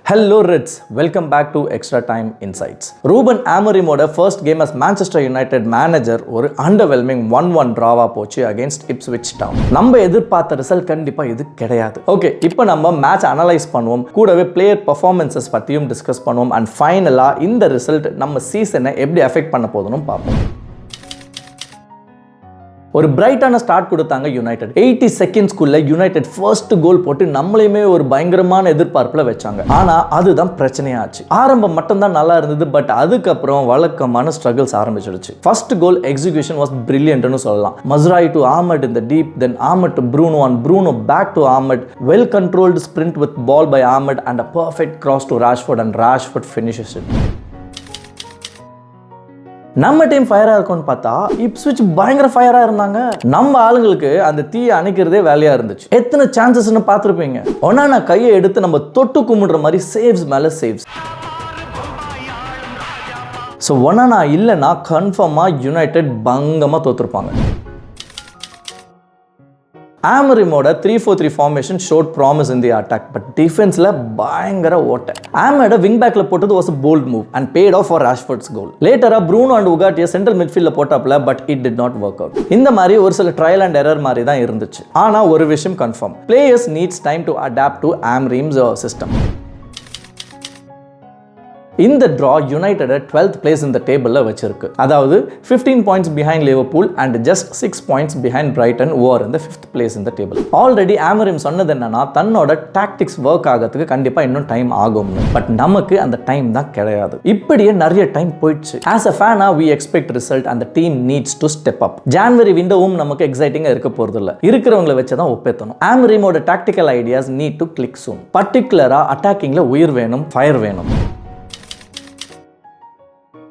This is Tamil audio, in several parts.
Hello Reds, welcome back to Extra Time Insights. Ruben Amorim's first game as Manchester United manager ஒரு underwhelming 1-1 draw போச்சு against Ipswich Town. நம்ம எதிர்பார்த்த ரிசல்ட் கண்டிப்பா இது கிடையாது. ஓகே, இப்போ நம்ம மேட்ச் அனலைஸ் பண்ணுவோம், கூடவே பிளேயர் பெர்ஃபார்மன்சஸ் பத்தியும் டிஸ்கஸ் பண்ணுவோம் அண்ட் ஃபைனலா இந்த ரிசல்ட் நம்ம சீசனை எப்படி அஃபெக்ட் பண்ண போகுதுன்னு பார்ப்போம். ஒரு பிரைட்டான ஸ்டார்ட் கொடுத்தாங்க யுனைடெட். 80 செகண்ட்ஸ்க்குள்ள யுனைடெட் ஃபர்ஸ்ட் கோல் போட்டு நம்மளையுமே ஒரு பயங்கரமான எதிர்பார்ப்புல வச்சாங்க. ஆனா அதுதான் பிரச்சனையாச்சு. ஆரம்பம் மட்டும் தான் நல்லா இருந்தது, பட் அதுக்கப்புறம் வழக்கமான ஸ்ட்ரகிள்ஸ் ஆரம்பிச்சிடுச்சு. ஃபர்ஸ்ட் கோல் எக்ஸிகியூஷன் வாஸ் பிரில்லியன்ட்னு சொல்லலாம். Mazraoui to Amad in the deep, then Amad to Bruno and Bruno back to Amad. Well controlled sprint with ball by Amad and a perfect cross to Rashford and Rashford finishes it. நம்ம டீம் ஃபயரா இருக்கும்னு பார்த்தா இப்ஸ்விச் பயங்கர ஃபயரா இருந்தாங்க. நம்ம ஆளுங்களுக்கு அந்த தீயை அணைக்கிறதே வேலையா இருந்துச்சு. எத்தனை சான்சஸ்ன்னு பார்த்துருப்பீங்க. ஒன்னா கையை எடுத்து நம்ம தொட்டு கும்பிடுற மாதிரி சேவ்ஸ் மேல சேவ்ஸ். ஸோ ஒன்னா இல்லைன்னா கன்ஃபார்மா யுனைடெட் பங்கமா தோத்துருப்பாங்க. ஆமரிமோட 3-4-3 formation showed promise in the attack, but டிஃபென்ஸ்ல பயங்கர ஓட்ட. ஆமோட விங் பேக்ல போட்டது was a bold move and paid off for Rashford's goal. லேட்டரா ப்ரூனோ அண்ட் உகாட்டியை சென்ட்ரல் மிட்ஃபீல்ட்ல போட்டாப்ல, but it did not work out. இந்த மாதிரி ஒரு சில ட்ரையல் அண்ட் எரர் மாதிரி தான் இருந்துச்சு. ஆனா ஒரு விஷயம் confirm, players needs time to adapt to Amorim's system. இந்த draw United 12th place in the table வச்சிருக்கு. அதாவது 15 points behind Liverpool and just 6 points behind Brighton who are in the 5th place in the table. Already Amorim சொன்னது என்னன்னா தன்னோட டாக்டிக்ஸ் ஒர்க் ஆகிறதுக்கு கண்டிப்பா இன்னும் டைம் ஆகும்னு. பட் நமக்கு அந்த டைம் தான் கிடையாது. இப்படியே நிறைய டைம் போயிடுச்சு. As a fan we expect result and the team needs to step up. ஜனவரி விண்டோவும் நமக்கு எக்ஸைட்டிங்கா இருக்க போறது இல்ல. இருக்கிறவங்கள வச்சு தான் ஒப்பேத்தணும். ஆமரிமோட tactical ideas need to click soon. பர்టిక్యులரா அட்டாக்கிங்ல உயிர் வேணும், ஃபயர் வேணும்.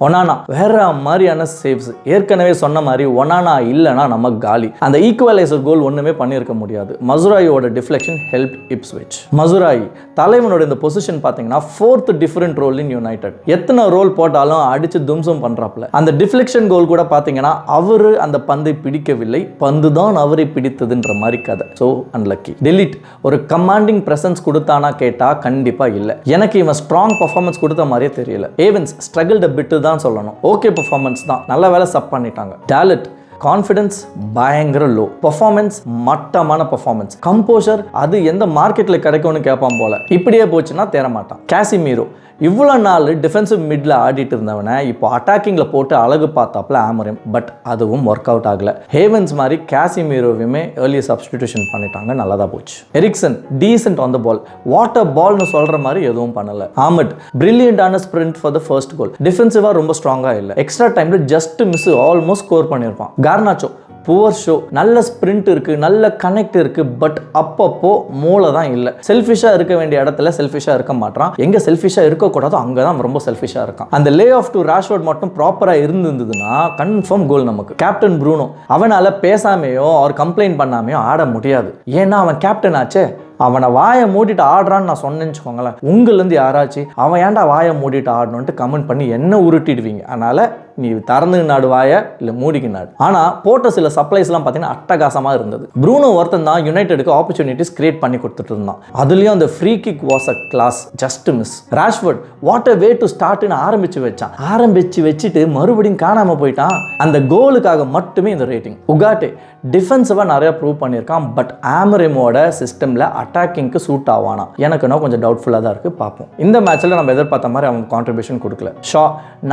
ஒனானா வேற மாதிரியான சேவ்ஸ். ஏற்கனவே சொன்ன மாதிரி ஒனானா இல்லைனா நம்ம காலி. அந்த ஈக்குவலைசர் கோல் ஒண்ணுமே பண்ணியிருக்க முடியாது. மசுராயோட டிஃப்ளெக்ஷன் ஹெல்ப் இப்ஸ்விச். மசுராயி தலைவனோட இந்த பொசிஷன் பார்த்தீங்கன்னா 4th different role in United. எத்தனை ரோல் போட்டாலும் அடிச்சு தும்சம் பண்றாப்ல. அந்த டிஃப்ளெக்ஷன் கோல் கூட பார்த்தீங்கன்னா அவரு அந்த பந்தை பிடிக்கவில்லை, பந்து தான் அவரை பிடித்ததுன்ற மாதிரி கதை. So unlucky. டெலிட் ஒரு கமாண்டிங் பிரசன்ஸ் கொடுத்தானா கேட்டா கண்டிப்பா இல்லை. எனக்கு இவன் ஸ்ட்ராங் பர்ஃபார்மன்ஸ் கொடுத்த மாதிரியே தெரியல. ஏவன்ஸ் ஸ்ட்ரகிள்ட் பிட்டு தான் சொல்லணும். ஓகே பெர்ஃபார்மன்ஸ் தான், நல்ல வேலை சப் பண்ணிட்டாங்க. டாலட் கான்ஃபிடன்ஸ் பயங்கர லோ, பெர்ஃபார்மன்ஸ் மட்டமான பெர்ஃபார்மன்ஸ். கம்போஷர் அது எந்த மார்க்கெட்ல கிடைக்கும்னு கேட்பான் போல. இப்படியே போச்சுன்னா தேர மாட்டான். காசிமீரோ இவ்வளோ நாள் டிஃபென்சிவ் மிட்ல ஆடிட்டு இருந்தவனை இப்போ அட்டாக்கிங்ல போட்டு அழகு பார்த்தாப்ல ஆமரிம், பட் அதுவும் ஒர்க் அவுட் ஆகல. ஹேவன்ஸ் மாதிரி காசிமீரோவையுமே ஏர்லி சப்ஸ்டிடியூஷன் பண்ணிட்டாங்க, நல்லதா போச்சு. Eriksen decent on the ball, water பால்னு சொல்ற மாதிரி எதுவும் பண்ணல. ஆமட் பிரில்லியண்டான sprint for the first goal. டிஃபென்சிவா ரொம்ப ஸ்ட்ராங்கா இல்லை. எக்ஸ்ட்ரா டைம்ல ஜஸ்ட் மிஸ், ஆல்மோஸ்ட் ஸ்கோர் பண்ணியிருப்பான். கார்னாச்சோ புவர் ஷோ, நல்ல ஸ்பிரிண்ட் இருக்கு, நல்ல கனெக்ட் இருக்கு, பட் அப்பப்போ மூளை தான் இல்லை. செல்ஃபிஷா இருக்க வேண்டிய இடத்துல செல்ஃபிஷா இருக்க மாட்டான். எங்க செல்ஃபிஷா இருக்கக்கூடாதோ அங்கதான் ரொம்ப செல்ஃபிஷா இருக்கான். அந்த லே ஆஃப் டு ராஷ்வர்ட் மட்டும் ப்ராப்பரா இருந்ததுன்னா கன்ஃபார்ம் கோல் நமக்கு. கேப்டன் ப்ரூனோ அவனால பேசாமையோ அவர் கம்ப்ளைண்ட் பண்ணாமையோ ஆட முடியாது. ஏன்னா அவன் கேப்டன் ஆச்சே. அவனை வாயை மூடிட்டு ஆடுறான்னு நான் சொன்னேன்னு வச்சுக்கோங்களேன், உங்கள்லேருந்து யாராச்சும் அவன் ஏன்டா வாயை மூடிட்டு ஆடணுன்ட்டு கமெண்ட் பண்ணி என்ன உருட்டிடுவீங்க. அதனால நீ திறந்து நாடு வாயை இல்லை மூடிக்கு நாடு. ஆனால் போட்ட சில சப்ளைஸ்லாம் பார்த்தீங்கன்னா அட்டகாசமாக இருந்தது. ப்ரூனோ ஒருத்தன் தான் யுனைடெடுக்கு ஆப்பர்ச்சுனிட்டிஸ் கிரியேட் பண்ணி கொடுத்துட்டு இருந்தான். அதுலேயும் அந்த free kick was a class, just miss. Rashford what a way to ஸ்டார்ட்னு ஆரம்பிச்சு வச்சுட்டு மறுபடியும் காணாமல் போயிட்டான். அந்த கோலுக்காக மட்டுமே இந்த ரேட்டிங். உகாட்டே டிஃபென்சிவாக நிறைய ப்ரூவ் பண்ணியிருக்கான், பட் ஆமரிமோட சிஸ்டமில் அட்டாக்கிங்க்கு சூட் ஆவானா எனக்கு நான் கொஞ்சம் டவுட்ஃபுல்லாக தான் இருக்குது. பார்ப்போம். இந்த மேட்ச்சில் நம்ம எதிர்பார்த்த மாதிரி அவங்க கான்ட்ரிபியூஷன் கொடுக்கல. ஷா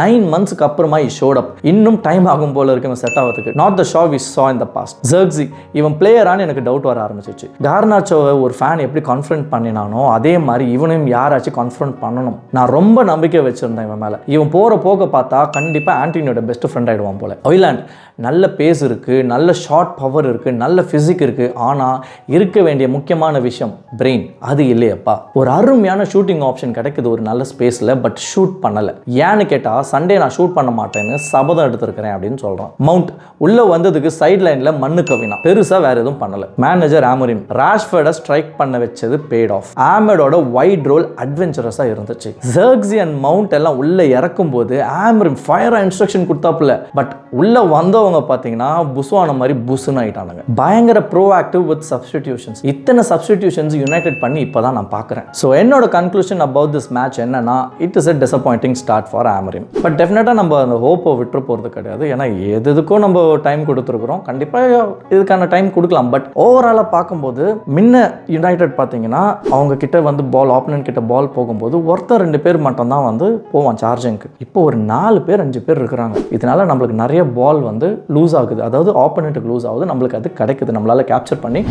9 மந்த்ஸ்க்கு அப்புறமா ஷோட் அப். இன்னும் டைம் ஆகும் போல இருக்கு செட் ஆகிறதுக்கு. Not the Shah we saw in the past. ஜெர்க்ஸி இவன் பிளேயரானு எனக்கு டவுட் வர ஆரம்பிச்சிச்சு. கார்னாச்சோவை ஒரு ஃபேன் எப்படி கான்ஃபிடன்ட் பண்ணினானோ அதே மாதிரி இவனையும் யாராச்சும் கான்ஃபிடன்ட் பண்ணணும். நான் ரொம்ப நம்பிக்கை வச்சிருந்தேன் இவன் மேலே. இவன் போகிற போக பார்த்தா கண்டிப்பாக ஆண்டனியோட பெஸ்ட் ஃப்ரெண்ட் ஆகிடுவான் போல. ஒய்லாண்ட் நல்ல பேஸ் இருக்குது, நல்ல ஷார்ட் பவர் இருக்குது, நல்ல ஃபிசிக் இருக்குது. ஆனால் இருக்க வேண்டிய முக்கியமான விஷயம் பிரெயின், அது இல்லையப்பா. ஒரு அருமையான ஷூட்டிங் ஆப்ஷன் கிடைக்குது ஒரு நல்ல ஸ்பேஸில், பட் ஷூட் பண்ணலை. ஏன்னு கேட்டால் சண்டே நான் ஷூட் பண்ண மாட்டேன்னு சபதம் எடுத்திருக்கிறேன் அப்படின்னு சொல்கிறான். மவுண்ட் உள்ள வந்ததுக்கு சைட் லைனில் மண்ணு கவினா, பெருசாக வேற எதுவும் பண்ணலை. மேனேஜர் ஆமரிம் ராஷ்வர்டை ஸ்ட்ரைக் பண்ண வச்சது பேட் ஆஃப். ஆமடோட வைட் ரோல் அட்வென்ச்சரஸாக இருந்துச்சு. ஜெர்க்ஸி அண்ட் மவுண்ட் எல்லாம் உள்ள இறக்கும் போது ஆமரிம் ஃபயரா இன்ஸ்ட்ரக்ஷன் கொடுத்தாப்புல, பட் உள்ள வந்த வந்தவங்க பார்த்தீங்கன்னா புஸ்வான மாதிரி புஸ்ன்னு ஆயிட்டானுங்க. பயங்கர ப்ரோஆக்டிவ் வித் சப்ஸ்டிடியூஷன்ஸ். இத்தனை சப்ஸ்டிடியூஷன்ஸ் யுனைடெட் பண்ணி இப்போ தான் நான் பார்க்குறேன். ஸோ என்னோட கன்க்ளூஷன் அபவுட் திஸ் மேட்ச் என்னன்னா, it is a disappointing start for Amorim. But டெஃபினட்டாக நம்ம அந்த ஹோப்பை விட்டு போகிறது கிடையாது. ஏன்னா எதுக்கும் நம்ம டைம் கொடுத்துருக்குறோம், கண்டிப்பாக இதுக்கான டைம் கொடுக்கலாம். பட் ஓவராலாக பார்க்கும்போது முன்ன யுனைடெட் பார்த்தீங்கன்னா அவங்க கிட்ட வந்து பால், ஆப்போனன்ட் கிட்ட பால் போகும்போது ஒருத்தர் 2 பேர் மட்டும் தான் வந்து போவான் சார்ஜிங்க்கு. இப்போ ஒரு 4 பேர் 5 பேர் இருக்கிறாங்க. இதனால நம்மளுக்கு நிறைய பால் வந்து லூஸ் ஆகுது, அதாவது ஆப்போனன்ட்டுக்கு லூஸ் ஆகுது, நம்மளுக்கு அது கிடைக்குது, நம்மளால கேப்சர் பண்ணி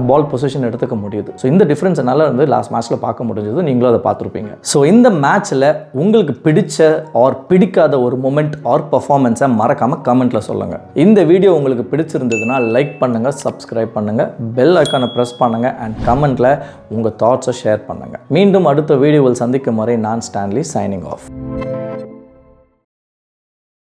பால் பொசிஷன் எடுத்துக்க முடியுது. ஸோ இந்த டிஃபரன்ஸ் என்னால் வந்து லாஸ்ட் மேட்ச்ல பார்க்க முடிஞ்சது, நீங்களும் அதை பார்த்துருப்பீங்க. ஸோ இந்த மேட்ச்ல உங்களுக்கு பிடிச்ச ஆர் பிடிக்காத ஒரு மொமெண்ட் ஆர் பர்ஃபார்மன்ஸை மறக்காம கமெண்ட்ல சொல்லுங்க. இந்த வீடியோ உங்களுக்கு பிடிச்சிருந்ததுன்னா லைக் பண்ணுங்க, சப்ஸ்கிரைப் பண்ணுங்க, பெல் ஐக்கானை பிரஸ் பண்ணுங்க அண்ட் கமெண்ட்ல உங்க தாட்ஸை ஷேர் பண்ணுங்க. மீண்டும் அடுத்த வீடியோவில் சந்திக்கும் வரை நான் ஸ்டான்லி சைனிங் ஆஃப்.